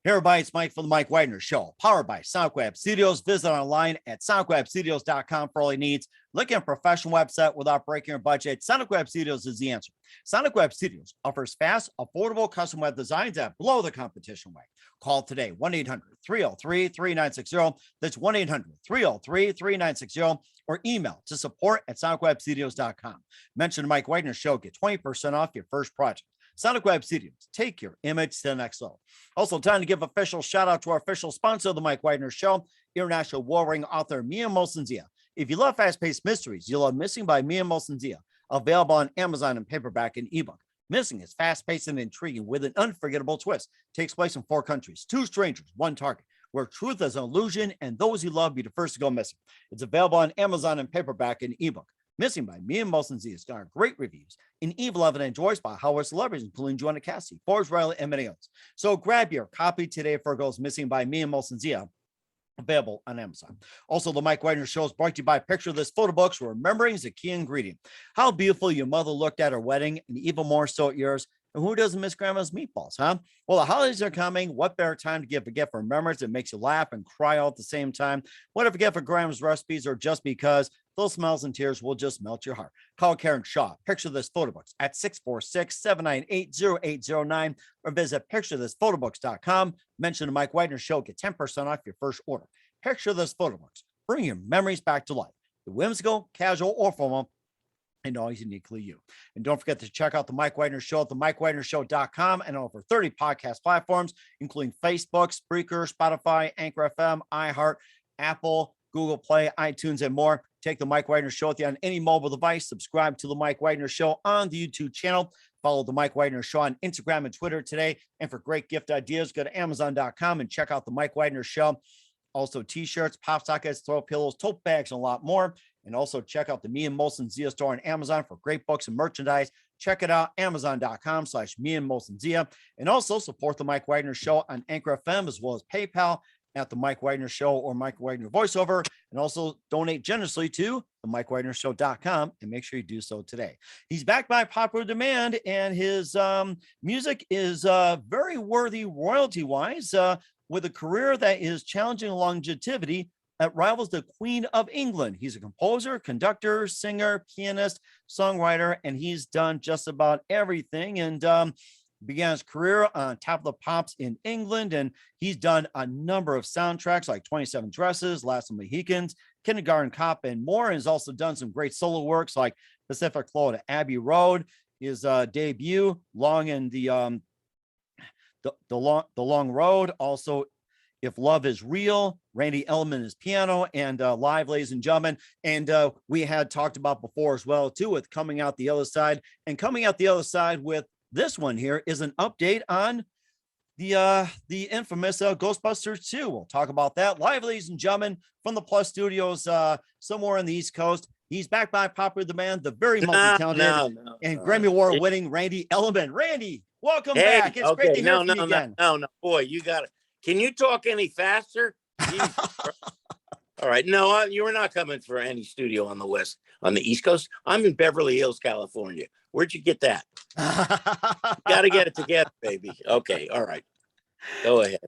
Hey everybody, it's Mike from the Mike Wagner Show, powered by SoundCloud Studios. Visit online at soundcloudstudios.com for all your needs. Look at a professional website without breaking your budget. SoundCloud Studios is the answer. SoundCloud Studios offers fast, affordable custom web designs that blow the competition away. Call today, 1-800-303-3960. That's 1-800-303-3960, or email to support@soundcloudstudios.com. Mention the Mike Wagner Show, get 20% off your first project. Sonic Web Studios, take your image to the next level. Also, time to give official shout out to our official sponsor of the Mike Wagner Show, international warring author Mia Mosensia. If you love fast-paced mysteries, you'll love Missing by Mia Mosensia, available on Amazon in paperback and ebook. Missing is fast-paced and intriguing with an unforgettable twist. Takes place in 4 countries, 2 strangers, 1 target, where truth is an illusion and those you love be the first to go missing. It's available on Amazon in paperback and ebook. Missing by Mia Mosensia has garnered great reviews and evil evident enjoys by Howard celebrities, including Joanna Cassie, Forrest Riley, and many others. So grab your copy today for Girls Missing by Mia Mosensia, available on Amazon. Also, the Mike Wagner Show is brought to you by Picture This Photo Books, where remembering is a key ingredient. How beautiful your mother looked at her wedding, and even more so at yours. And who doesn't miss grandma's meatballs, huh? Well, the holidays are coming. What better time to give a gift for remembrance that makes you laugh and cry all at the same time? Whatever gift for grandma's recipes or just because, those smiles and tears will just melt your heart. Call Karen Shaw, Picture This Photo Books at 646-798-0809 or visit picturethisphotoBooks.com. Mention the Mike Wagner Show, get 10% off your first order. Picture This Photo Books. Bring your memories back to life. The whimsical, casual, or formal, and always uniquely you. And don't forget to check out the Mike Wagner Show at the MikeWagnerShow.com and over 30 podcast platforms, including Facebook, Spreaker, Spotify, Anchor FM, iHeart, Apple, Google Play, iTunes, and more. Take the Mike Wagner Show with you on any mobile device. Subscribe to the Mike Wagner Show on the YouTube channel. Follow the Mike Wagner Show on Instagram and Twitter today. And for great gift ideas, go to Amazon.com and check out the Mike Wagner Show. Also, t-shirts, pop sockets, throw pillows, tote bags, and a lot more. And also check out the Mia Mosensia store on Amazon for great books and merchandise. Check it out, Amazon.com/Mia Mosensia. And also support the Mike Wagner Show on Anchor FM as well as PayPal at the Mike Wagner Show or Mike Wagner Voiceover. And also donate generously to the MikeWagnerShow.com and make sure you do so today. He's backed by popular demand and his music is very worthy royalty-wise with a career that is challenging longevity that rivals the Queen of England. He's a composer, conductor, singer, pianist, songwriter, and he's done just about everything. And began his career on Top of the Pops in England, and he's done a number of soundtracks like 27 Dresses, Last of the Mohicans, Kindergarten Cop, and more. And he's also done some great solo works like Pacific Flow to Abbey Road, his debut, Long in the Long Road. Also, If Love Is Real, Randy Edelman is piano, and live, ladies and gentlemen. And we had talked about before as well, too, with Coming Out the Other Side. And coming out the other side with this one here is an update on the infamous Ghostbusters 2. We'll talk about that live, ladies and gentlemen, from the Plus Studios somewhere on the East Coast. He's backed by popular demand, the very multi-talented and Grammy Award-winning Randy Edelman. Randy, welcome back. It's great to hear from you again. No, boy, you got it. Can you talk any faster? All right. No, you were not coming for any studio on the East Coast. I'm in Beverly Hills, California. Where'd you get that? Got to get it together, baby. Okay. All right. Go ahead.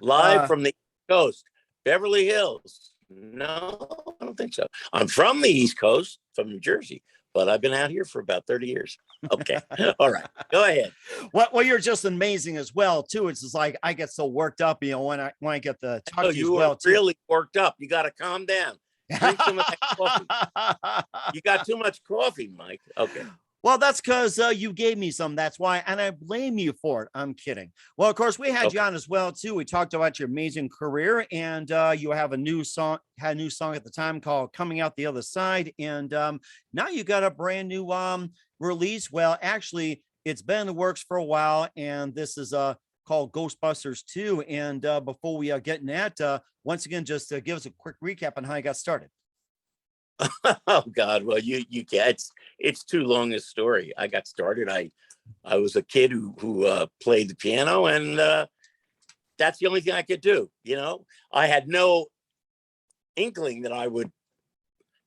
Live from the East Coast, Beverly Hills. No, I don't think so. I'm from the East Coast, from New Jersey, but I've been out here for about 30 years. Okay. All right. Go ahead. Well, you're just amazing as well, too. It's just like I get so worked up, when I get to talk to you as well, too. Really worked up. You got to calm down. Drink some of that coffee. You got too much coffee, Mike. Okay. Well, that's because you gave me some. That's why. And I blame you for it. I'm kidding. Well, of course, we had you on as well, too. We talked about your amazing career, and you have a new song at the time called Coming Out the Other Side. And now you got a brand new release. Well, actually, it's been in the works for a while. And this is called Ghostbusters 2. And before we get in that, once again, just give us a quick recap on how you got started. Oh God! Well, you it's too long a story. I got started. I was a kid who played the piano, and that's the only thing I could do. I had no inkling that I would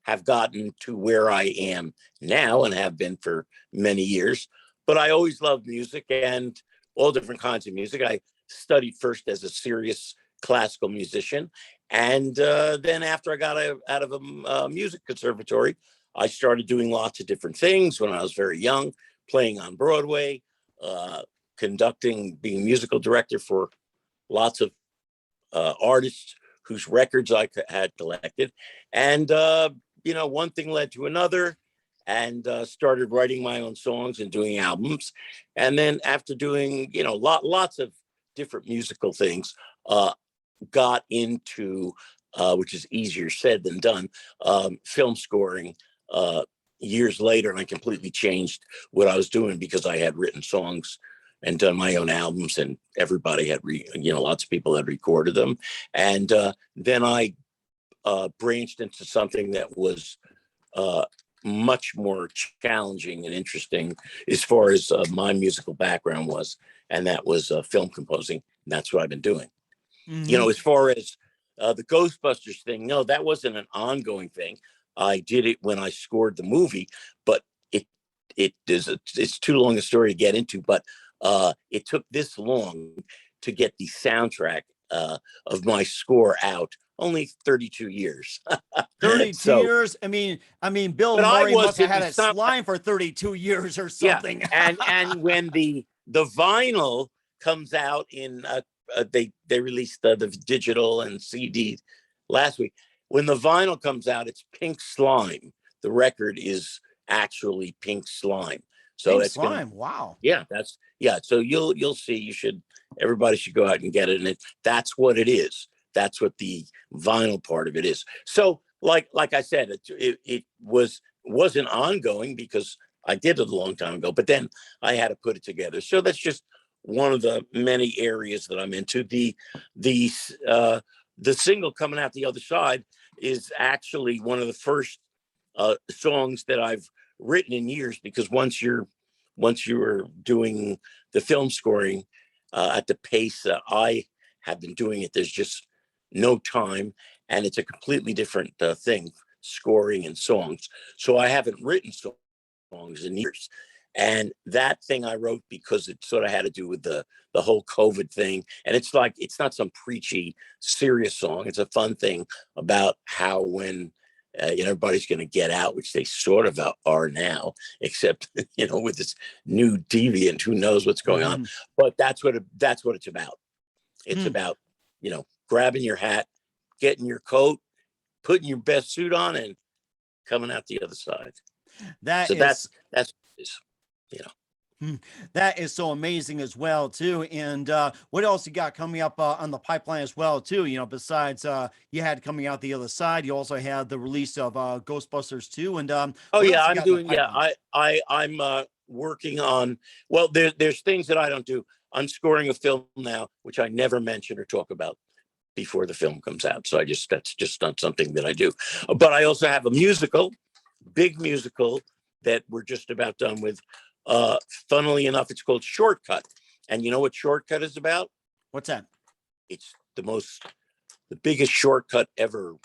have gotten to where I am now and have been for many years. But I always loved music, and all different kinds of music. I studied first as a serious classical musician. And then after I got out of a music conservatory, I started doing lots of different things when I was very young, playing on Broadway, conducting, being musical director for lots of artists whose records I had collected. And, one thing led to another, and started writing my own songs and doing albums. And then after doing, lots of different musical things, got into, which is easier said than done, film scoring years later. And I completely changed what I was doing because I had written songs and done my own albums, and everybody had, lots of people had recorded them. And then I branched into something that was much more challenging and interesting as far as my musical background was, and that was film composing. And that's what I've been doing. Mm-hmm. As far as the Ghostbusters thing, no, that wasn't an ongoing thing. I did it when I scored the movie, but it's too long a story to get into. But it took this long to get the soundtrack of my score out. Only 32 years. 32 years. I mean, Bill Murray must have had a slime for 32 years or something. Yeah. And when the vinyl comes out in they released the digital and CD last week. When the vinyl comes out, it's Pink Slime. The record is actually Pink Slime. So Pink Slime. Wow. Yeah, so you'll see. Everybody should go out and get it. And that's what it is. That's what the vinyl part of it is. So like I said, it wasn't ongoing because I did it a long time ago, but then I had to put it together. So that's just one of the many areas that I'm into. The single coming out the other side is actually one of the first songs that I've written in years, because once you're doing the film scoring at the pace that I have been doing it, there's just no time, and it's a completely different thing, scoring and songs. So I haven't written songs in years. And that thing I wrote because it sort of had to do with the whole COVID thing. And it's not some preachy, serious song. It's a fun thing about how when everybody's going to get out, which they sort of are now, except, with this new deviant, who knows what's going on. But that's what it's about. It's about, grabbing your hat, getting your coat, putting your best suit on, and coming out the other side. That's That is so amazing as well too. And what else you got coming up on the pipeline as well too? Besides you had coming out the other side, you also had the release of Ghostbusters 2. And I'm working on, well, there's things that I don't do. I'm scoring a film now, which I never mention or talk about before the film comes out. So that's just not something that I do. But I also have a big musical that we're just about done with. Funnily enough, it's called Shortcut. And you know what Shortcut is about? What's that? It's the biggest shortcut ever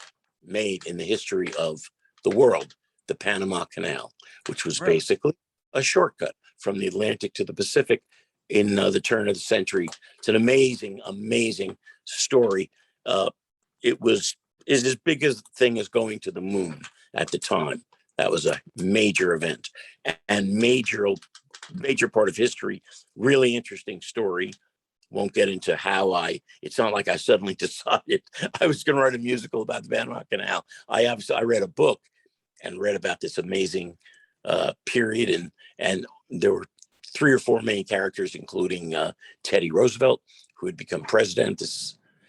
made in the history of the world, the Panama Canal, which was basically a shortcut from the Atlantic to the Pacific in the turn of the century. It's an amazing, amazing story. It is as big a thing as going to the moon at the time. That was a major event and major part of history. Really interesting story. Won't get into it's not like I suddenly decided I was going to write a musical about the Panama Canal. I read a book and read about this amazing period. And there were 3 or 4 main characters, including Teddy Roosevelt, who had become president,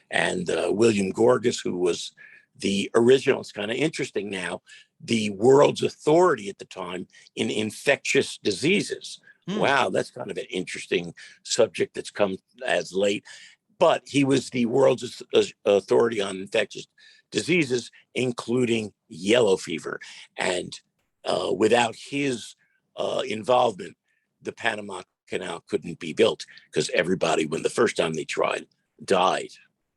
and William Gorgas, who was the original. It's kind of interesting now, the world's authority at the time in infectious diseases. Wow, that's kind of an interesting subject that's come as late. But he was the world's authority on infectious diseases, including yellow fever. And without his involvement, the Panama Canal couldn't be built, because everybody, when the first time they tried, died.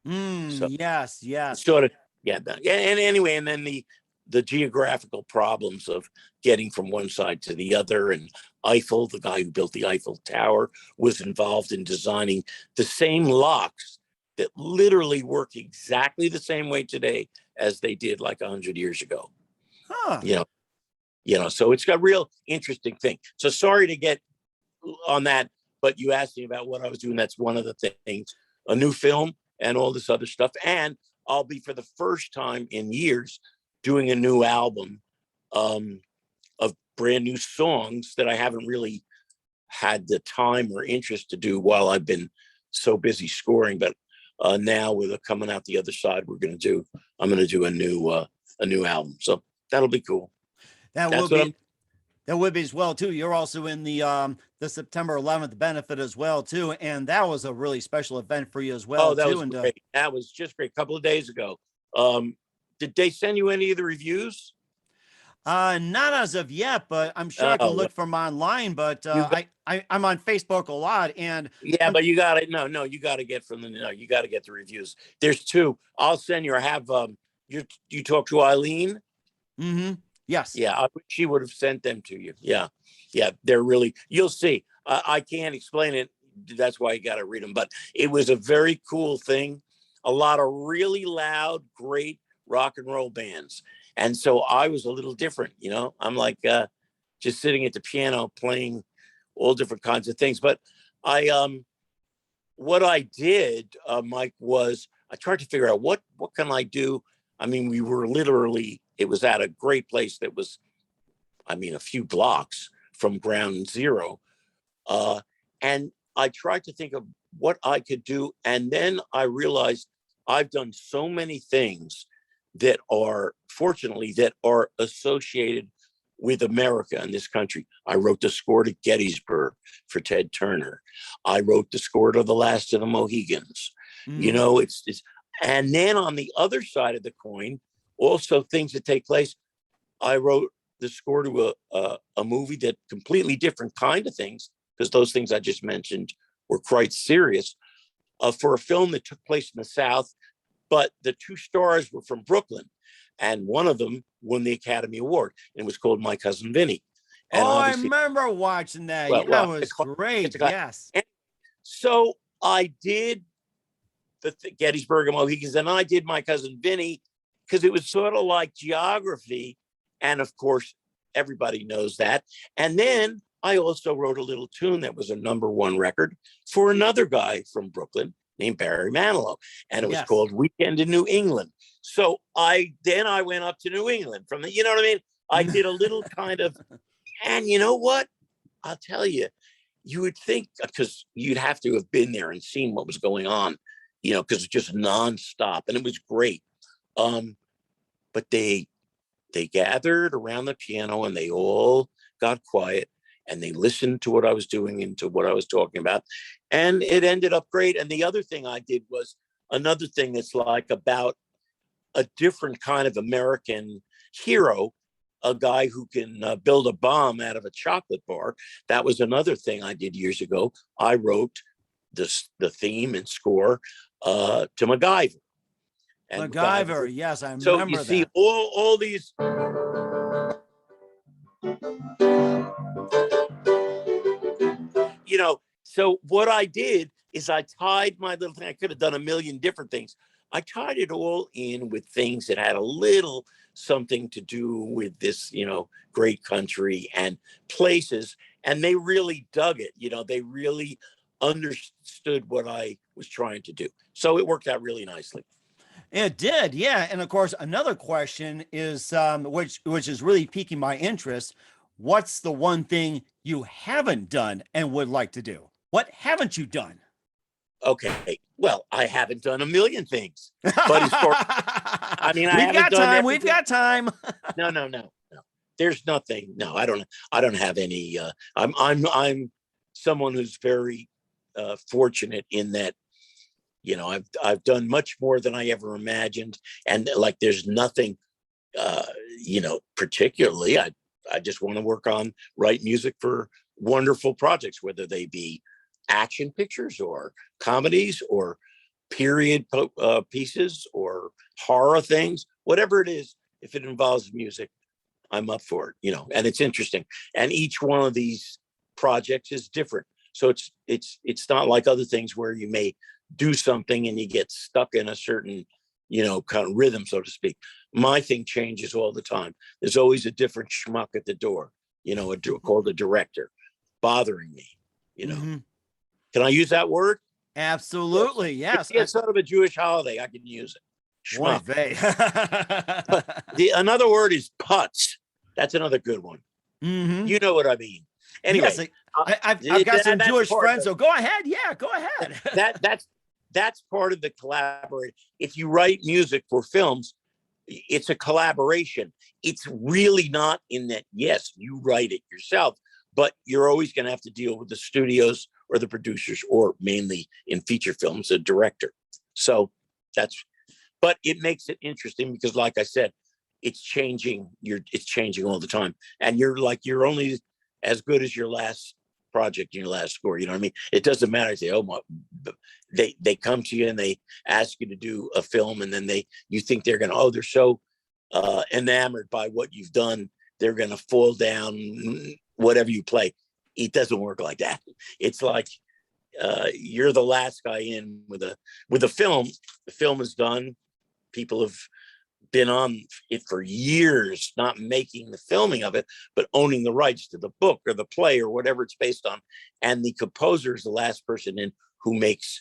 So, yes. Sort of, yeah. And anyway, and then the geographical problems of getting from one side to the other. And Eiffel, the guy who built the Eiffel Tower, was involved in designing the same locks that literally work exactly the same way today as they did like 100 years ago. Huh. So it's got real interesting thing. So sorry to get on that, but you asked me about what I was doing. That's one of the things, a new film and all this other stuff. And I'll be, for the first time in years, doing a new album of brand new songs that I haven't really had the time or interest to do while I've been so busy scoring. But now with coming out the other side, I'm going to do a new album. So that'll be cool. That would be as well too. You're also in the September 11th benefit as well too, and that was a really special event for you as well. Oh, that was great. That was just great. A couple of days ago. Did they send you any of the reviews? Not as of yet, but I'm sure I can look for them online. But I'm on Facebook a lot, and but you got to you got to get you got to get the reviews. There's two. I'll send you. I have you talk to Eileen. Mm-hmm. Yes. Yeah, I wish she would have sent them to you. Yeah, they're really. You'll see. I can't explain it. That's why you got to read them. But it was a very cool thing. A lot of really loud, great rock and roll bands. And so I was a little different, I'm like just sitting at the piano playing all different kinds of things. But what I did, Mike, was I tried to figure out what can I do? I mean, we were literally, it was at a great place that was, a few blocks from ground zero. And I tried to think of what I could do. And then I realized I've done so many things that are, fortunately, that are associated with America and this country. I wrote the score to Gettysburg for Ted Turner. I wrote the score to The Last of the Mohegans. It's and then on the other side of the coin, also things that take place. I wrote the score to a movie that completely different kind of things, because those things I just mentioned were quite serious, for a film that took place in the South. But the two stars were from Brooklyn, and one of them won the Academy Award. And it was called My Cousin Vinny. And I remember watching that. That was great. Yes. And so I did the Gettysburg and Mohegans, and I did My Cousin Vinny, because it was sort of like geography. And of course, everybody knows that. And then I also wrote a little tune that was a #1 record for another guy from Brooklyn named Barry Manilow, and it was called Weekend in New England. So I went up to New England from you know what I mean? I did a little kind of, and you know what? I'll tell you, you would think, because you'd have to have been there and seen what was going on, because it's just nonstop, and it was great. But they gathered around the piano and they all got quiet, and they listened to what I was doing and to what I was talking about. And it ended up great. And the other thing I did was another thing that's like about a different kind of American hero, a guy who can build a bomb out of a chocolate bar. That was another thing I did years ago. I wrote the theme and score to Macgyver. And Macgyver, yes, I remember that. So you see all these... So what I did is I tied my little thing. I could have done a million different things. I tied it all in with things that had a little something to do with this, great country and places. And they really dug it. They really understood what I was trying to do. So it worked out really nicely. It did, yeah. And of course, another question is, which is really piquing my interest. What's the one thing you haven't done and would like to do? What haven't you done? Okay. Well, I haven't done a million things, but as far, I mean, We've got time. No. There's nothing. No, I don't have any. I'm someone who's very fortunate in that, I've done much more than I ever imagined, and like there's nothing, particularly. I just want to write music for wonderful projects, whether they be action pictures or comedies or period pieces or horror things, whatever it is. if it involves music, I'm up for it, and it's interesting. And each one of these projects is different. So it's not like other things where you may do something and you get stuck in a certain, kind of rhythm, so to speak. My thing changes all the time. There's always a different schmuck at the door, called a director, bothering me, Can I use that word? Absolutely. Yes. It's sort of a Jewish holiday. I can use it. Boy, Another word is putz. That's another good one. You know what I mean. Anyway, yes, I've got some Jewish friends, so go ahead. Yeah, go ahead. That's part of the collaboration. If you write music for films, it's a collaboration. It's really not in that, yes, you write it yourself, but you're always going to have to deal with the studios or the producers, or mainly in feature films, a director. So but it makes it interesting because, like I said, it's changing. It's changing all the time. And you're only as good as your last project, your last score. You know what I mean? It doesn't matter. They say, they come to you and they ask you to do a film, and then you think they're gonna, they're so enamored by what you've done, they're gonna fall down whatever you play. It doesn't work like that. It's like you're the last guy in with a film. The film is done. People have been on it for years, not making the filming of it, but owning the rights to the book or the play or whatever it's based on. And the composer is the last person in who makes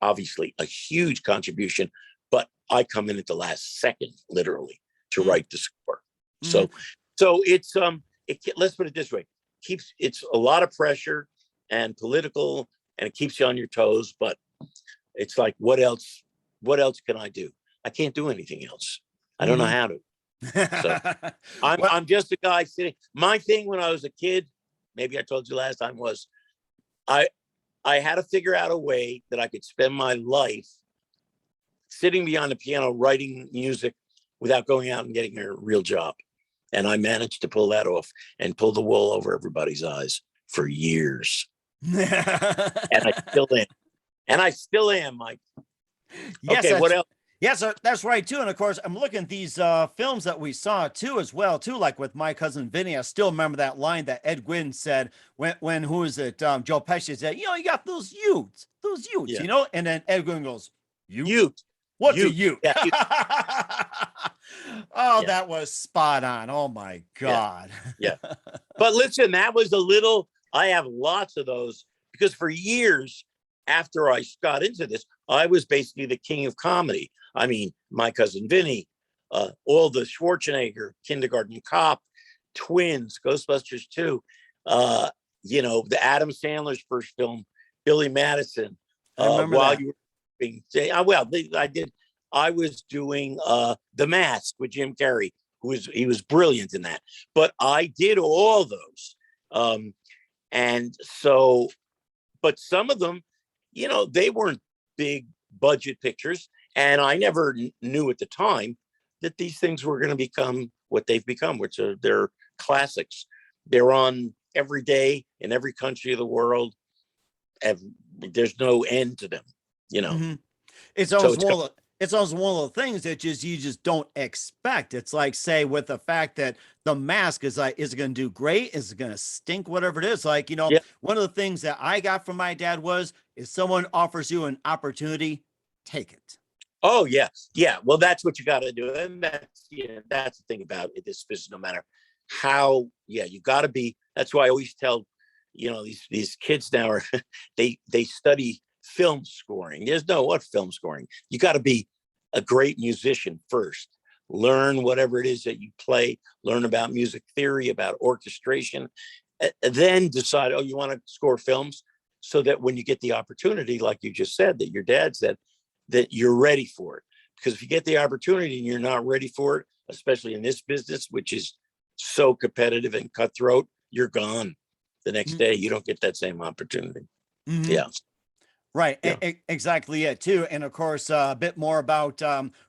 obviously a huge contribution, but I come in at the last second, literally, to write the score. So it's let's put it this way: it's a lot of pressure and political, and it keeps you on your toes. But it's like, what else can I do? I can't do anything else. I don't know how to. So I'm just a guy sitting. My thing when I was a kid, maybe I told you last time, was I had to figure out a way that I could spend my life sitting behind the piano writing music without going out and getting a real job. And I managed to pull that off and pull the wool over everybody's eyes for years. And I still am, Mike. Yes, okay, what else? Yes, that's right too. And of course, I'm looking at these films that we saw too, as well too. Like with My Cousin Vinny, I still remember that line that Ed Gwynn said when who is it? Joe Pesci said, "You got those Utes, yeah. And then Ed Gwynn goes, "Ute? What's a Ute?" Yeah, yeah. That was spot on. Oh my God. Yeah. But listen, that was I have lots of those because for years after I got into this, I was basically the king of comedy. I mean, My Cousin Vinny, all the Schwarzenegger, Kindergarten Cop, Twins, Ghostbusters 2, the Adam Sandler's first film, Billy Madison. While you were being, I was doing The Mask with Jim Carrey, he was brilliant in that. But I did all those. And so, but some of them, they weren't big budget pictures. And I never knew at the time that these things were going to become what they've become, which are they're classics. They're on every day in every country of the world. There's no end to them, It's almost one of the things that you just don't expect. It's like, say, with the fact that The Mask is it going to do great? Is it going to stink? Whatever it is. Like, one of the things that I got from my dad was, if someone offers you an opportunity, take it. Oh, yes. Yeah. Well, that's what you got to do. And that's the thing about it, this business, no matter how, you got to be. That's why I always tell, these kids now they study film scoring. There's what film scoring. You got to be a great musician first. Learn whatever it is that you play, learn about music theory, about orchestration, then decide, you want to score films, so that when you get the opportunity, like you just said, that your dad said, that you're ready for it. Because if you get the opportunity and you're not ready for it, especially in this business, which is so competitive and cutthroat, you're gone the next day. You don't get that same opportunity. Yeah. Right. Yeah. Exactly it too. And of course, a bit more about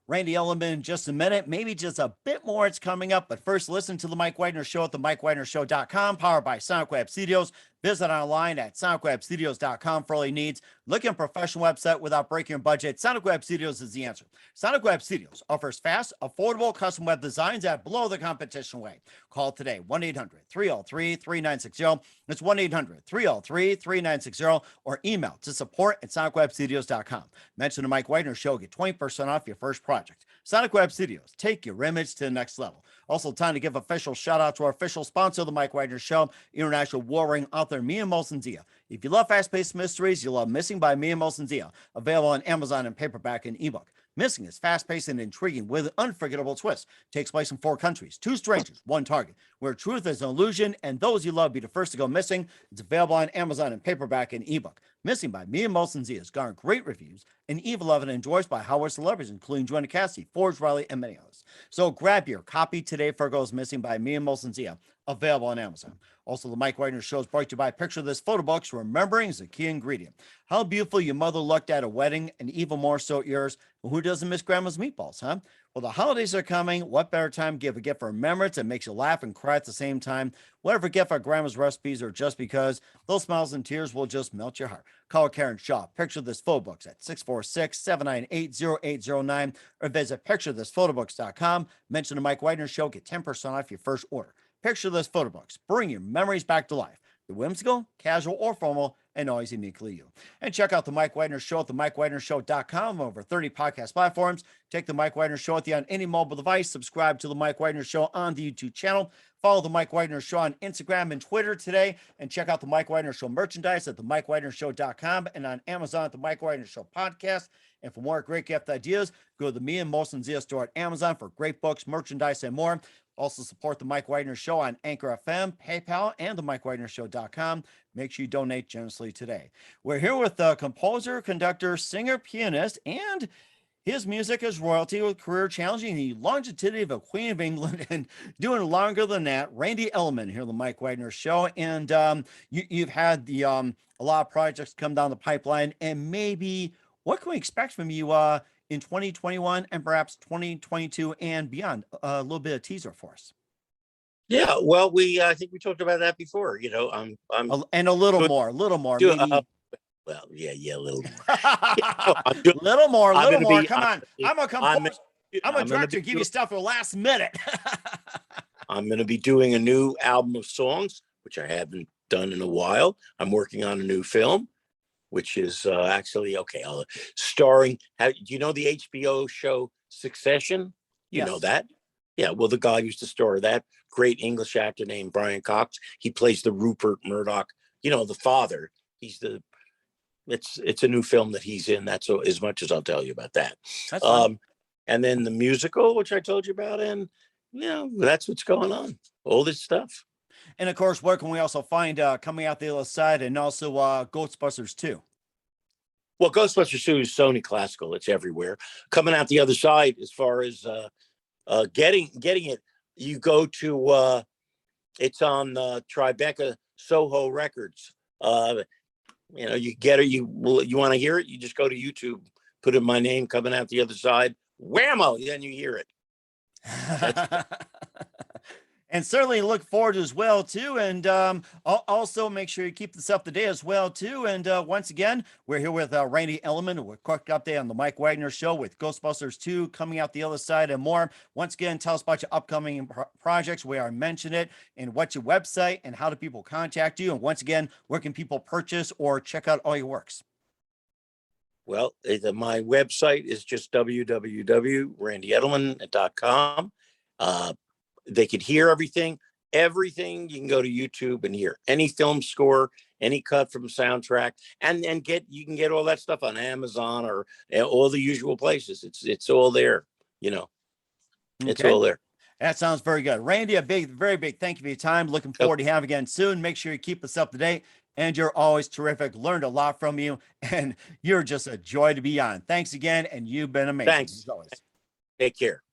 Randy Edelman in just a minute, maybe just a bit more. It's coming up. But first, listen to the Mike Wagner Show at the MikeWagnerShow.com, powered by Sonic Web Studios. Visit online at sonicwebstudios.com for all your needs. Look at a professional website without breaking your budget. Sonic Web Studios is the answer. Sonic Web Studios offers fast, affordable custom web designs at below the competition rate. Call today, 1-800-303-3960. That's 1-800-303-3960, or email to support@sonicwebstudios.com. Mention the Mike Wagner Show. Get 20% off your first project. Sonic Web Studios. Take your image to the next level. Also, time to give official shout out to our official sponsor of the Mike Wagner Show, international warring author Mia Molson-Zia. If you love fast-paced mysteries, you'll love Missing by Mia Molson-Zia, available on Amazon in paperback and ebook. Missing is fast-paced and intriguing with an unforgettable twist. Takes place in 4 countries, 2 strangers, 1 target, where truth is an illusion and those you love be the first to go missing. It's available on Amazon in paperback and ebook. Missing by Mia Molson-Zia has garnered great reviews and even loved and enjoyed by Howard celebrities, including Joanna Cassidy, Forge Riley, and many others. So grab your copy today for Goes Missing by Mia Molson-Zia, available on Amazon. Also, the Mike Wagner Show is brought to you by Picture This Photo Books. Remembering is a key ingredient. How beautiful your mother looked at a wedding, and even more so at yours. Who doesn't miss Grandma's meatballs, huh? Well, the holidays are coming. What better time to give a gift for remembrance that makes you laugh and cry at the same time? Whatever gift for Grandma's recipes or just because, those smiles and tears will just melt your heart. Call Karen Shaw, Picture This Photo Books at 646-798-0809, or visit picturethisphotobooks.com. Mention the Mike Wagner Show. Get 10% off your first order. Picture This Photo Books. Bring your memories back to life. The whimsical, casual, or formal, and always uniquely you. And check out the Mike Wagner Show at the MikeWagnerShow.com. Over 30 podcast platforms. Take the Mike Wagner Show with you on any mobile device. Subscribe to the Mike Wagner Show on the YouTube channel. Follow the Mike Wagner Show on Instagram and Twitter today. And check out the Mike Wagner Show merchandise at the MikeWagnerShow.com and on Amazon at the Mike Wagner Show podcast. And for more great gift ideas, go to the Mia Molson-Zia store at Amazon for great books, merchandise, and more. Also support the Mike Wagner Show on Anchor FM, PayPal, and the MikeWagnerShow.com. Make sure you donate generously today. We're here with the composer, conductor, singer, pianist, and his music is royalty with career challenging the longevity of a Queen of England and doing longer than that. Randy Edelman here on the Mike Wagner Show. And you've had the a lot of projects come down the pipeline, and maybe what can we expect from you in 2021 and perhaps 2022 and beyond? A little bit of teaser for us. Yeah, well, I think we talked about that before. You know, I'm and a little more, maybe. Well, yeah, a little more. Little more. Come on, I'm a director. Give you stuff for the last minute. I'm going to be doing a new album of songs, which I haven't done in a while. I'm working on a new film, which is actually starring. Do you know the HBO show Succession? You know that? Yeah. Well, the guy used to star that great English actor named Brian Cox. He plays the Rupert Murdoch. You know, the father. It's a new film that he's in. That's as much as I'll tell you about that. That's fine. And then the musical, which I told you about, and that's what's going on. All this stuff. And of course, where can we also find Coming Out the Other Side and also Ghostbusters 2? Well, Ghostbusters 2 is Sony Classical. It's everywhere. Coming Out the Other Side, as far as getting it, you go to it's on Tribeca Soho Records. You get it. You want to hear it? You just go to YouTube, put in my name, Coming Out the Other Side, whammo, then you hear it. And certainly look forward as well too. And also make sure you keep this up to date as well too. And once again, we're here with Randy Edelman with a quick update on the Mike Wagner Show with Ghostbusters 2 Coming Out the Other Side and more. Once again, tell us about your upcoming projects, where I mentioned it, and what's your website and how do people contact you? And once again, where can people purchase or check out all your works? Well, my website is just www.randyedelman.com. They could hear everything. You can go to YouTube and hear any film score, any cut from soundtrack, and you can get all that stuff on Amazon or all the usual places. It's all there. It's all there. That sounds very good. Randy, very big thank you for your time. Looking forward to having you again soon. Make sure you keep us up to date. And you're always terrific. Learned a lot from you, and you're just a joy to be on. Thanks again, and you've been amazing. Thanks. As always. Take care.